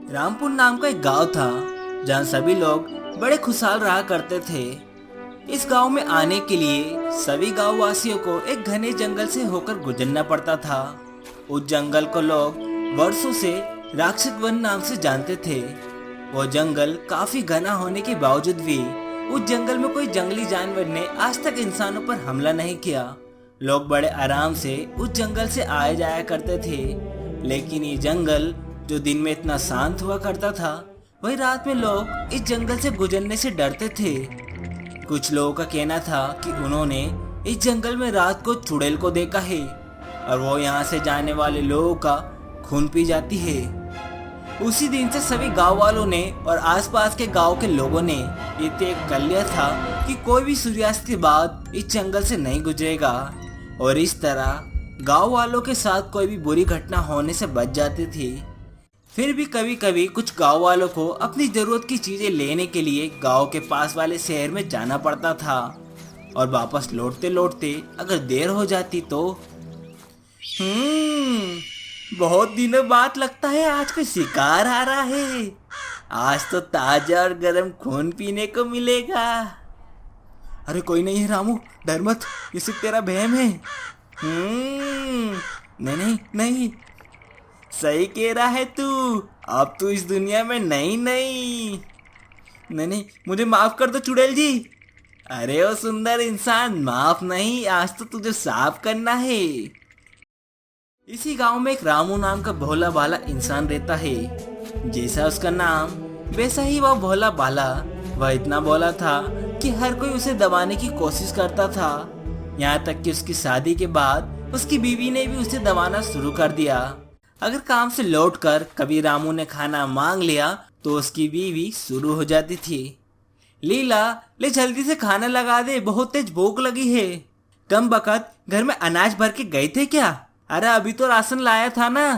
रामपुर नाम का एक गांव था जहां सभी लोग बड़े खुशहाल रहा करते थे। इस गांव में आने के लिए सभी गांव वासियों को एक घने जंगल से होकर गुजरना पड़ता था। उस जंगल को लोग वर्षों से राक्षस वन नाम से जानते थे। वो जंगल काफी घना होने के बावजूद भी उस जंगल में कोई जंगली जानवर ने आज तक इंसानों पर हमला नहीं किया। लोग बड़े आराम से उस जंगल से आए जाया करते थे। लेकिन ये जंगल जो दिन में इतना शांत हुआ करता था, वही रात में लोग इस जंगल से गुजरने से डरते थे। कुछ लोगों का कहना था कि उन्होंने इस जंगल में रात को चुड़ैल को देखा है और वो यहाँ से जाने वाले लोगों का खून पी जाती है। उसी दिन से सभी गांव वालों ने और आसपास के गांव के लोगों ने ये तय कर लिया था कि कोई भी सूर्यास्त के बाद इस जंगल से नहीं गुजरेगा। और इस तरह गांव वालों के साथ कोई भी बुरी घटना होने से बच जाती थी। फिर भी कभी कभी कुछ गांव वालों को अपनी जरूरत की चीजें लेने के लिए गांव के पास वाले शहर में जाना पड़ता था और वापस लौटते लौटते अगर देर हो जाती तो बहुत दिनों बाद लगता है आज कोई शिकार आ रहा है। आज तो ताजा और गर्म खून पीने को मिलेगा। अरे कोई नहीं है रामू, डर मत, ये सिर्फ तेरा वहम है। नहीं नहीं नहीं, सही कह रहा है तू। अब तू इस दुनिया में नहीं नहीं नहीं नहीं, मुझे माफ कर दो चुड़ैल जी। अरे ओ सुंदर इंसान, माफ नहीं, आज तो तुझे साफ करना है। इसी गांव में एक रामू नाम का भोला भाला इंसान रहता है। जैसा उसका नाम वैसा ही वह भोला भाला। वह इतना भोला था कि हर कोई उसे दबाने की कोशिश करता था। यहाँ तक कि उसकी शादी के बाद उसकी बीवी ने भी उसे दबाना शुरू कर दिया। अगर काम से लौटकर कभी रामू ने खाना मांग लिया तो उसकी बीवी शुरू हो जाती थी। लीला, ले जल्दी से खाना लगा दे, बहुत तेज भूख लगी है। कम बखत घर में अनाज भर के गए थे क्या? अरे अभी तो राशन लाया था ना।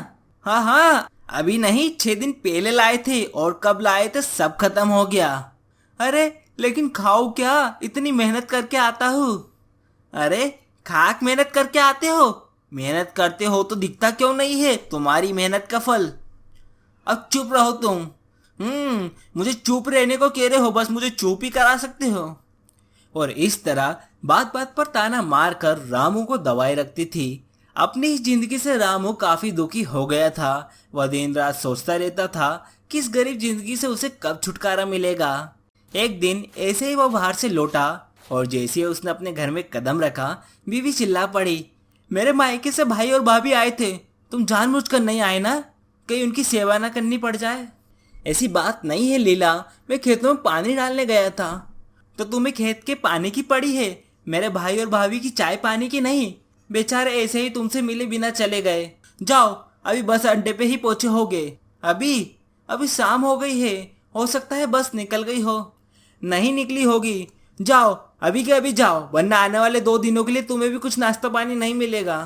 हाँ हाँ, अभी नहीं, 6 दिन पहले लाए थे और कब लाए थे सब खत्म हो गया। अरे लेकिन खाओ क्या, इतनी मेहनत करके आता हूँ। अरे खाक मेहनत करके आते हो? मेहनत करते हो तो दिखता क्यों नहीं है तुम्हारी मेहनत का फल? अब चुप रहो तुम। मुझे चुप रहने को कह रहे हो, बस मुझे चुप ही करा सकते हो। और इस तरह बात बात पर ताना मार कर रामू को दबाए रखती थी। अपनी इस जिंदगी से रामू काफी दुखी हो गया था। वह दिन रात सोचता रहता था कि इस गरीब जिंदगी से उसे कब छुटकारा मिलेगा। एक दिन ऐसे ही वह बाहर से लौटा और जैसे ही उसने अपने घर में कदम रखा, बीवी चिल्ला पड़ी, मेरे मायके से भाई और भाभी आए थे, तुम जानबूझकर नहीं आए ना? कहीं उनकी सेवा ना करनी पड़ जाए। ऐसी बात नहीं है लीला, मैं खेतों में पानी डालने गया था। तो तुम्हें खेत के पानी की पड़ी है, मेरे भाई और भाभी की चाय पानी की नहीं। बेचारे ऐसे ही तुमसे मिले बिना चले गए। जाओ, अभी बस अड्डे पे ही पहुंचे होगे। अभी अभी शाम हो गई है, हो सकता है बस निकल गई हो। नहीं निकली होगी, जाओ अभी के अभी जाओ, वरना आने वाले 2 दिनों के लिए तुम्हें भी कुछ नाश्ता पानी नहीं मिलेगा।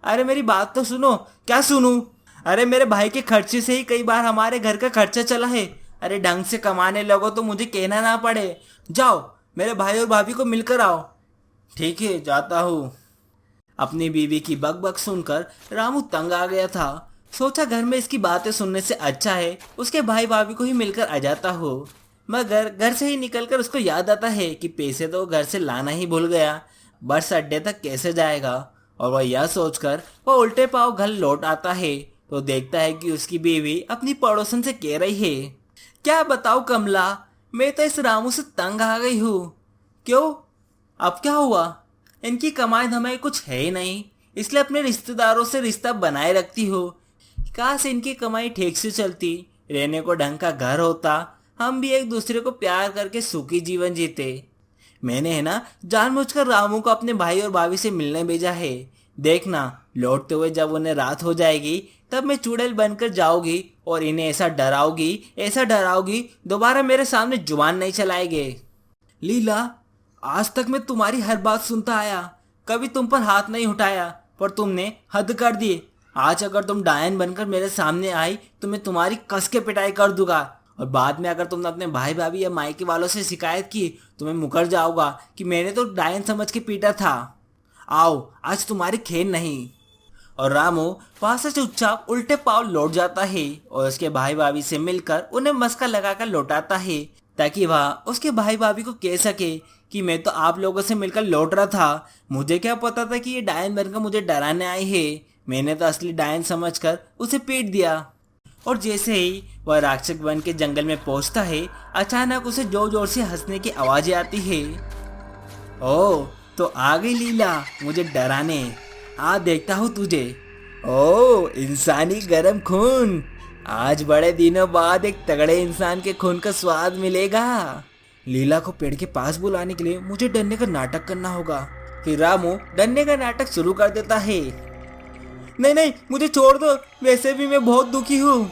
अरे मेरी बात तो सुनो। क्या सुनूं? अरे मेरे भाई के खर्चे से ही कई बार हमारे घर का खर्चा चला है। अरे ढंग से कमाने लगो तो मुझे कहना ना पड़े। जाओ, मेरे भाई और भाभी को मिलकर आओ। ठीक है, जाता हूँ। अपनी बीवी की बकबक सुनकर रामू तंग आ गया था। सोचा घर में इसकी बातें सुनने से अच्छा है उसके भाई भाभी को ही मिलकर आ जाता हो। मगर घर से ही निकलकर उसको याद आता है कि पैसे तो घर से लाना ही भूल गया, बस अड्डे तक कैसे जाएगा। और वह यह सोचकर वह उल्टे पांव घर लौट आता है तो देखता है कि उसकी बीवी अपनी पड़ोसन से कह रही है, क्या बताओ कमला, मैं तो इस रामू से तंग आ गई हूँ। क्यों, अब क्या हुआ? इनकी कमाई धमाई कुछ है ही नहीं, इसलिए अपने रिश्तेदारों से रिश्ता बनाए रखती हो। काश इनकी कमाई ठीक से चलती, रहने को ढंग का घर होता, हम भी एक दूसरे को प्यार करके सुखी जीवन जीते। मैंने है ना जानबूझकर रामू को अपने भाई और भाभी से मिलने भेजा है। देखना, लौटते हुए जब उन्हें रात हो जाएगी तब मैं चुड़ैल बनकर जाऊंगी और इन्हें ऐसा डराओगी दोबारा मेरे सामने जुबान नहीं चलाएंगे। लीला, आज तक मैं तुम्हारी हर बात सुनता आया, कभी तुम पर हाथ नहीं उठाया, पर तुमने हद कर दी। आज अगर तुम डायन बनकर मेरे सामने आई तो मैं तुम्हारी कस के पिटाई कर दूंगा और बाद में अगर तुमने अपने भाई भाभी या मायके वालों से शिकायत की तो मैं मुकर जाऊंगा कि मैंने तो डायन समझ के पीटा था। आओ, आज तुम्हारी खेल नहीं। और रामू वहां से चुपचाप उल्टे पाँव लौट जाता है और उसके भाई भाभी से मिलकर उन्हें मस्का लगाकर लौटाता है, ताकि वह उसके भाई भाभी को कह सके कि मैं तो आप लोगों से मिलकर लौट रहा था, मुझे क्या पता था कि ये डायन बनकर मुझे डराने आई है, मैंने तो असली डायन समझकर उसे पीट दिया। और जैसे ही वह राक्षस बन के जंगल में पहुंचता है, अचानक उसे जोर जोर से हंसने की आवाजें आती है। ओ तो आ गई लीला मुझे डराने, आ देखता हूँ तुझे। ओ इंसानी गरम खून, आज बड़े दिनों बाद एक तगड़े इंसान के खून का स्वाद मिलेगा। लीला को पेड़ के पास बुलाने के लिए मुझे डरने का नाटक करना होगा। फिर रामू डरने का नाटक शुरू कर देता है। नहीं नहीं मुझे छोड़ दो, वैसे भी मैं बहुत दुखी हूँ।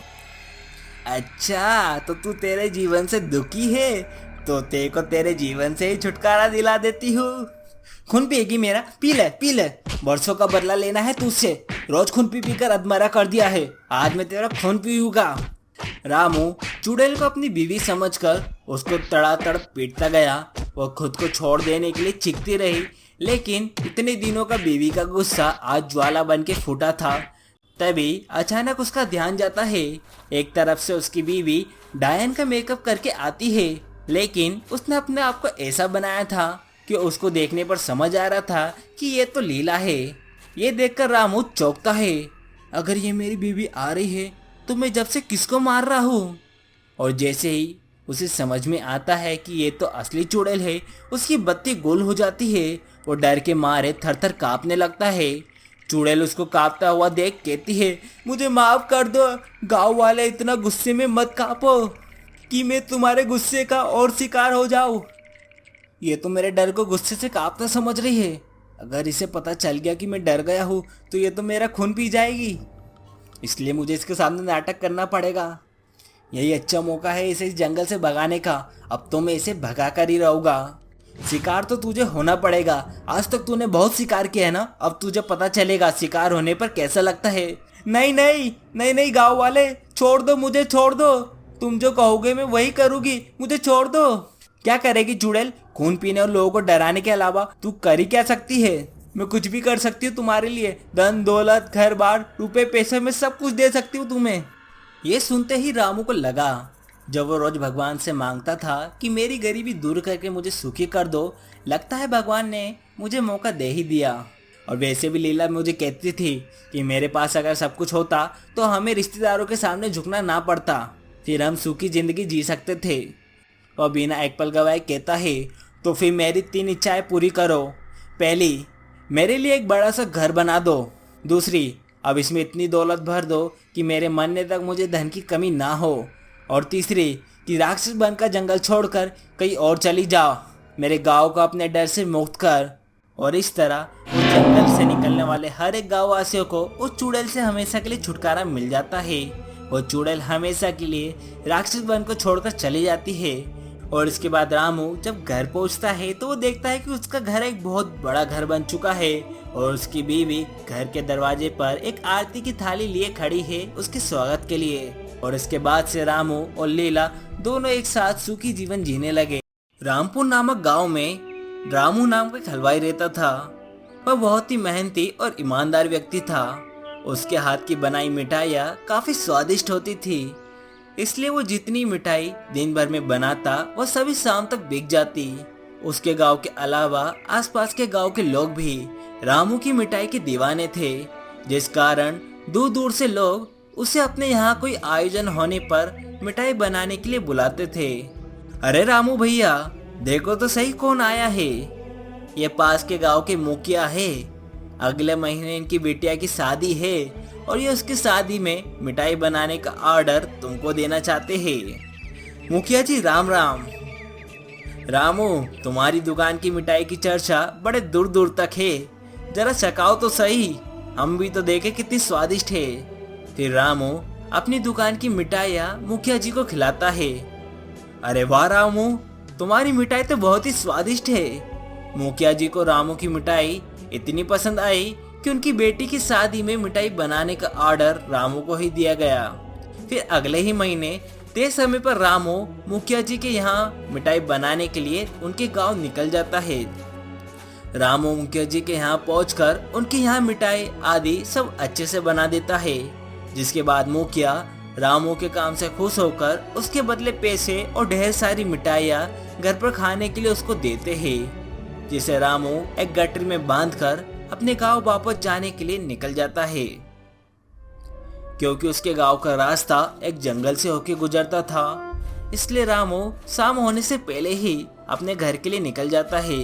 अच्छा तो तू तेरे जीवन से दुखी है, तो तेरे को तेरे जीवन से ही छुटकारा दिला देती हूँ। खून पिएगी मेरा, पी ले पी ले, बरसों का बदला लेना है तुझसे, रोज खून पी पी कर अधमरा कर दिया है, आज मैं तेरा खून पीऊंगा। रामू चुड़ैल को अपनी बीवी समझकर उसको तड़ातड़ पीटता गया। वो खुद को छोड़ देने के लिए चीखती रही, लेकिन इतने दिनों का बीवी का गुस्सा आज ज्वाला बन के फूटा था। तभी अचानक उसका ध्यान जाता है। एक तरफ से उसकी बीवी डायन का मेकअप करके आती है, लेकिन उसने अपने आप को ऐसा बनाया था कि उसको देखने पर समझ आ रहा था कि ये तो लीला है। ये देखकर रामू चौंकता है, अगर ये मेरी बीवी आ रही है तो मैं जब से किसको मार रहा हूँ। और जैसे ही उसे समझ में आता है कि ये तो असली चुड़ैल है, उसकी बत्ती गोल हो जाती है। वो डर के मारे थर थर कांपने लगता है। चुड़ैल उसको कांपता हुआ देख कहती है, मुझे माफ कर दो, गांव वाले इतना गुस्से में मत कांपो कि मैं तुम्हारे गुस्से का और शिकार हो जाऊं। ये तो मेरे डर को गुस्से से कांपना समझ रही है, अगर इसे पता चल गया कि मैं डर गया हूँ तो ये तो मेरा खून पी जाएगी, इसलिए मुझे इसके सामने नाटक करना पड़ेगा। यही अच्छा मौका है इसे इस जंगल से भगाने का, अब तो मैं इसे भगा कर ही रहूँगा। शिकार तो तुझे होना पड़ेगा, आज तक तूने बहुत शिकार किया है ना, अब तुझे पता चलेगा शिकार होने पर कैसा लगता है। नहीं नहीं नहीं नहीं गाँव वाले छोड़ दो, मुझे छोड़ दो, तुम जो कहोगे मैं वही करूँगी, मुझे छोड़ दो। क्या करेगी चुड़ैल, खून पीने और लोगों को डराने के अलावा तू कर ही क्या सकती है। मैं कुछ भी कर सकती हूँ तुम्हारे लिए, धन दौलत घर बार रुपए पैसे में सब कुछ दे सकती हूँ तुम्हें। ये सुनते ही रामू को लगा, जब वो रोज भगवान से मांगता था कि मेरी गरीबी दूर करके मुझे सुखी कर दो, लगता है भगवान ने मुझे मौका दे ही दिया। और वैसे भी लीला मुझे कहती थी कि मेरे पास अगर सब कुछ होता तो हमें रिश्तेदारों के सामने झुकना ना पड़ता, फिर हम सुखी जिंदगी जी सकते थे। और बिना एक पल गवाए कहता है, तो फिर मेरी 3 इच्छाएं पूरी करो। पहली, मेरे लिए एक बड़ा सा घर बना दो। दूसरी, अब इसमें इतनी दौलत भर दो कि मेरे मरने तक मुझे धन की कमी ना हो। और तीसरी, कि राक्षस बनकर जंगल छोड़कर कहीं और चली जाओ, मेरे गांव को अपने डर से मुक्त कर। और इस तरह उस जंगल से निकलने वाले हर एक गाँव वासियों को उस चुड़ैल से हमेशा के लिए छुटकारा मिल जाता है। वो चुड़ैल हमेशा के लिए राक्षस बन को छोड़कर चली जाती है। और इसके बाद रामू जब घर पहुंचता है तो वो देखता है कि उसका घर एक बहुत बड़ा घर बन चुका है और उसकी बीवी घर के दरवाजे पर एक आरती की थाली लिए खड़ी है उसके स्वागत के लिए। और इसके बाद से रामू और लीला दोनों एक साथ सुखी जीवन जीने लगे। रामपुर नामक गांव में रामू नाम का एक हलवाई रहता था। वह बहुत ही मेहनती और ईमानदार व्यक्ति था। उसके हाथ की बनाई मिठाइयाँ काफी स्वादिष्ट होती थी, इसलिए वो जितनी मिठाई दिन भर में बनाता वह सभी शाम तक बिक जाती। उसके गांव के अलावा आसपास के गांव के लोग भी रामू की मिठाई के दीवाने थे, जिस कारण दूर दूर से लोग उसे अपने यहाँ कोई आयोजन होने पर मिठाई बनाने के लिए बुलाते थे। अरे रामू भैया देखो तो सही कौन आया है, ये पास के गांव के मुखिया है। अगले महीने इनकी बिटिया की शादी है और ये उसकी शादी में मिठाई बनाने का ऑर्डर तुमको देना चाहते हैं। मुखिया जी राम राम। रामू तुम्हारी दुकान की मिठाई की चर्चा बड़े दूर दूर तक है, जरा चखाओ तो सही, हम भी तो देखे कितनी स्वादिष्ट है। फिर रामू अपनी दुकान की मिठाइयाँ मुखिया जी को खिलाता है। अरे वाह रामू, तुम्हारी मिठाई तो बहुत ही स्वादिष्ट है। मुखिया जी को रामू की मिठाई इतनी पसंद आई कि उनकी बेटी की शादी में मिठाई बनाने का ऑर्डर रामू को ही दिया गया। फिर अगले ही महीने तय समय पर रामू मुखिया जी के यहाँ मिठाई बनाने के लिए उनके गांव निकल जाता है। रामू मुखिया जी के यहाँ पहुंचकर उनके यहाँ मिठाई आदि सब अच्छे से बना देता है। जिसके बाद मुखिया रामू के काम से खुश होकर उसके बदले पैसे और ढेर सारी मिठाइयाँ घर पर खाने के लिए उसको देते हैं, जिसे रामू एक गठरी में बांधकर अपने गांव वापस जाने के लिए निकल जाता है। क्योंकि उसके गांव का रास्ता एक जंगल से होकर गुजरता था, इसलिए रामू शाम होने से पहले ही अपने घर के लिए निकल जाता है।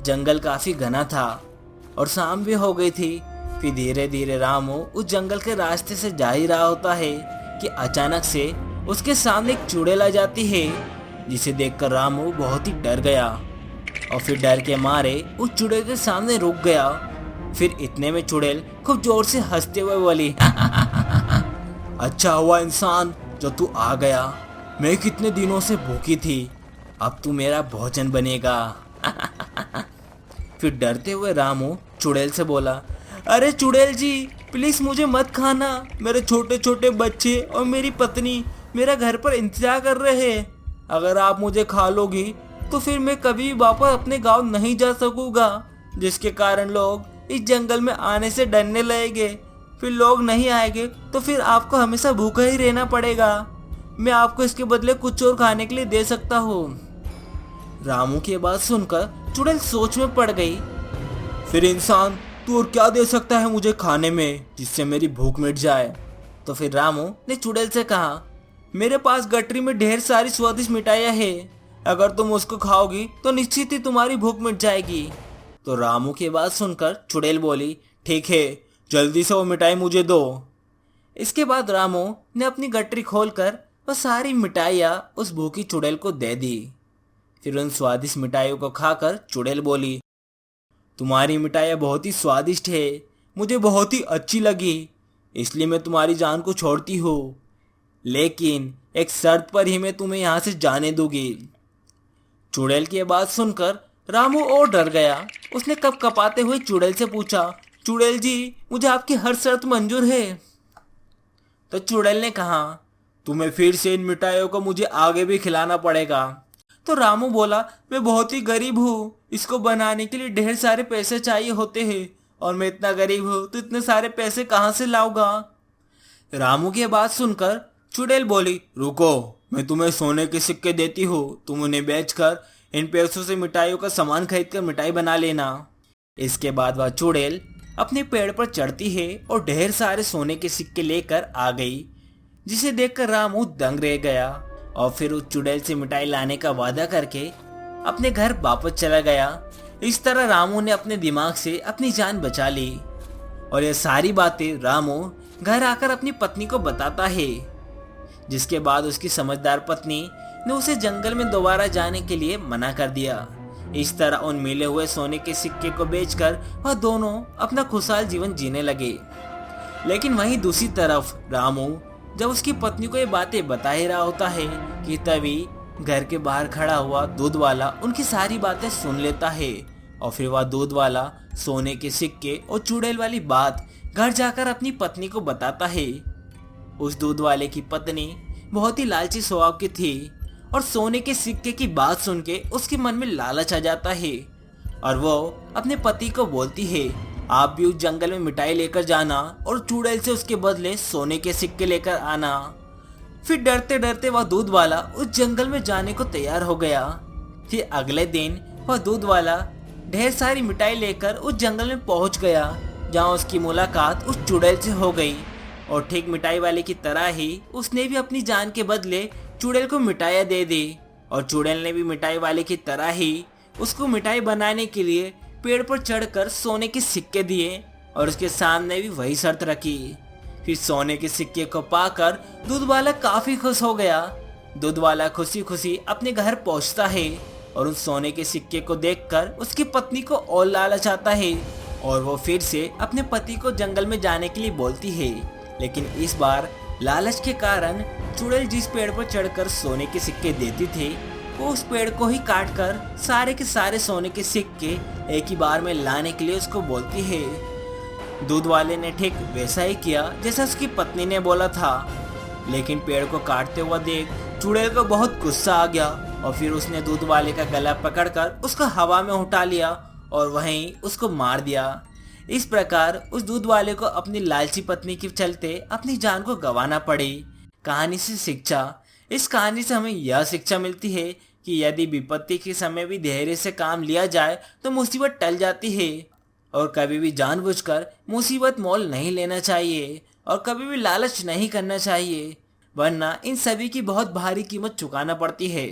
जंगल काफी घना था और शाम भी हो गई थी। फिर धीरे धीरे रामू उस जंगल के रास्ते से जा ही रहा होता है कि अचानक से उसके सामने एक चुड़ैल आ जाती है, जिसे देखकर रामू बहुत ही डर गया और फिर डर के मारे उस चुड़ैल के सामने रुक गया। फिर इतने में चुड़ैल खूब जोर से हंसते हुए बोली, अच्छा हुआ इंसान जो तू आ गया, मैं कितने दिनों से भूखी थी, अब तू मेरा भोजन बनेगा। फिर डरते हुए रामू चुड़ैल से बोला, अरे चुड़ैल जी प्लीज मुझे मत खाना, मेरे छोटे छोटे बच्चे और मेरी पत्नी मेरा घर पर इंतजार कर रहे हैं। अगर आप मुझे खा लोगी तो फिर मैं कभी वापस अपने गांव नहीं जा सकूंगा, जिसके कारण लोग इस जंगल में आने से डरने लगेंगे। फिर लोग नहीं आएंगे तो फिर आपको हमेशा भूखा ही रहना पड़ेगा। मैं आपको इसके बदले कुछ और खाने के लिए दे सकता हूँ। रामू की बात सुनकर चुड़ैल सोच में पड़ गई। फिर इंसान तू और क्या दे सकता है मुझे खाने में जिससे मेरी भूख मिट जाए? तो फिर रामू ने चुड़ैल से कहा, मेरे पास गठरी में ढेर सारी स्वादिष्ट मिठाइयाँ हैं, अगर तुम उसको खाओगी तो निश्चित ही तुम्हारी भूख मिट जाएगी। तो रामू की बात सुनकर चुड़ैल बोली, ठीक है, जल्दी से वो मिठाई मुझे दो। इसके बाद रामू ने अपनी गठरी खोलकर वह सारी मिठाइयाँ उस भूखी चुड़ैल को दे दी। फिर उन स्वादिष्ट मिठाइयों को खाकर चुड़ैल बोली, तुम्हारी मिठाइयाँ बहुत ही स्वादिष्ट है, मुझे बहुत ही अच्छी लगी, इसलिए मैं तुम्हारी जान को छोड़ती हूँ, लेकिन एक शर्त पर ही मैं तुम्हें यहाँ से जाने दूंगी। चुड़ैल की बात सुनकर रामू और डर गया। उसने कप कपाते हुए चुड़ैल से पूछा, चुड़ैल जी मुझे आपकी हर शर्त मंजूर है। तो चुड़ैल ने कहा, तुम्हें फिर से इन मिठाइयों को मुझे आगे भी खिलाना पड़ेगा। तो रामू बोला, मैं बहुत ही गरीब हूँ, इसको बनाने के लिए ढेर सारे पैसे चाहिए होते हैं और मैं इतना गरीब हूँ तो इतने सारे पैसे कहाँ से लाऊंगा। रामू की बात सुनकर चुड़ैल बोली, रुको, मैं तुम्हें सोने के सिक्के देती हूँ, तुम उन्हें बेचकर इन पैसों से मिठाइयों का सामान खरीदकर मिठाई बना लेना। इसके बाद वह चुड़ैल अपने पेड़ पर चढ़ती है और ढेर सारे सोने के सिक्के लेकर आ गई, जिसे देखकर रामू दंग रह गया और फिर उस चुड़ैल से मिठाई लाने का वादा करके अपने घर वापस चला गया। इस तरह रामू ने अपने दिमाग से अपनी जान बचा ली और ये सारी बातें रामू घर आकर अपनी पत्नी को बताता है, जिसके बाद उसकी समझदार पत्नी ने उसे जंगल में दोबारा जाने के लिए मना कर दिया। इस तरह उन मिले हुए सोने के सिक्के को बेचकर वह दोनों अपना खुशहाल जीवन जीने लगे। लेकिन वहीं दूसरी तरफ रामू जब उसकी पत्नी को ये बातें बता ही रहा होता है कि तभी घर के बाहर खड़ा हुआ दूध वाला उनकी सारी बातें सुन लेता है और फिर वह दूध वाला सोने के सिक्के और चुड़ैल वाली बात घर जाकर अपनी पत्नी को बताता है। उस दूध वाले की पत्नी बहुत ही लालची स्वभाव की थी और सोने के सिक्के की बात सुन के उसके मन में लालच आ जाता है और वो अपने पति को बोलती है, आप भी उस जंगल में मिठाई लेकर जाना और चुड़ैल से उसके बदले सोने के सिक्के लेकर आना। फिर डरते डरते वह दूध वाला उस जंगल में जाने को तैयार हो गया। फिर अगले दिन वह दूध वाला ढेर सारी मिठाई लेकर उस जंगल में पहुंच गया, जहां उसकी मुलाकात उस चुड़ैल से हो गई और ठीक मिठाई वाले की तरह ही उसने भी अपनी जान के बदले चुड़ैल को मिठाइयाँ दे दी और चुड़ैल ने भी मिठाई वाले की तरह ही उसको मिठाई बनाने के लिए पेड़ पर चढ़कर सोने के सिक्के दिए और उसके सामने भी वही शर्त रखी। फिर सोने के सिक्के को पाकर दूध वाला काफी खुश हो गया। दूध वाला खुशी खुशी अपने घर पहुंचता है और उस सोने के सिक्के को देखकर उसकी पत्नी को और लालच आता है और वो फिर से अपने पति को जंगल में जाने के लिए बोलती है। लेकिन इस बार लालच के कारण चुड़ैल जिस पेड़ पर चढ़कर सोने के सिक्के देती थी वो उस पेड़ को ही काटकर सारे के सारे सोने के सिक्के एक ही बार में लाने के लिए उसको बोलती है। दूध वाले ने ठीक वैसा ही किया जैसा उसकी पत्नी ने बोला था, लेकिन पेड़ को काटते हुआ देख चुड़ैल को बहुत गुस्सा आ गया और फिर उसने दूध वाले का गला पकड़कर उसको हवा में उठा लिया और वहीं उसको मार दिया। इस प्रकार उस दूध वाले को अपनी लालची पत्नी के चलते अपनी जान को गंवाना पड़ी। कहानी से शिक्षा। इस कहानी से हमें यह शिक्षा मिलती है कि यदि विपत्ति के समय भी धैर्य से काम लिया जाए तो मुसीबत टल जाती है। और कभी भी जानबूझकर मुसीबत मोल नहीं लेना चाहिए और कभी भी लालच नहीं करना चाहिए, वरना इन सभी की बहुत भारी कीमत चुकाना पड़ती है।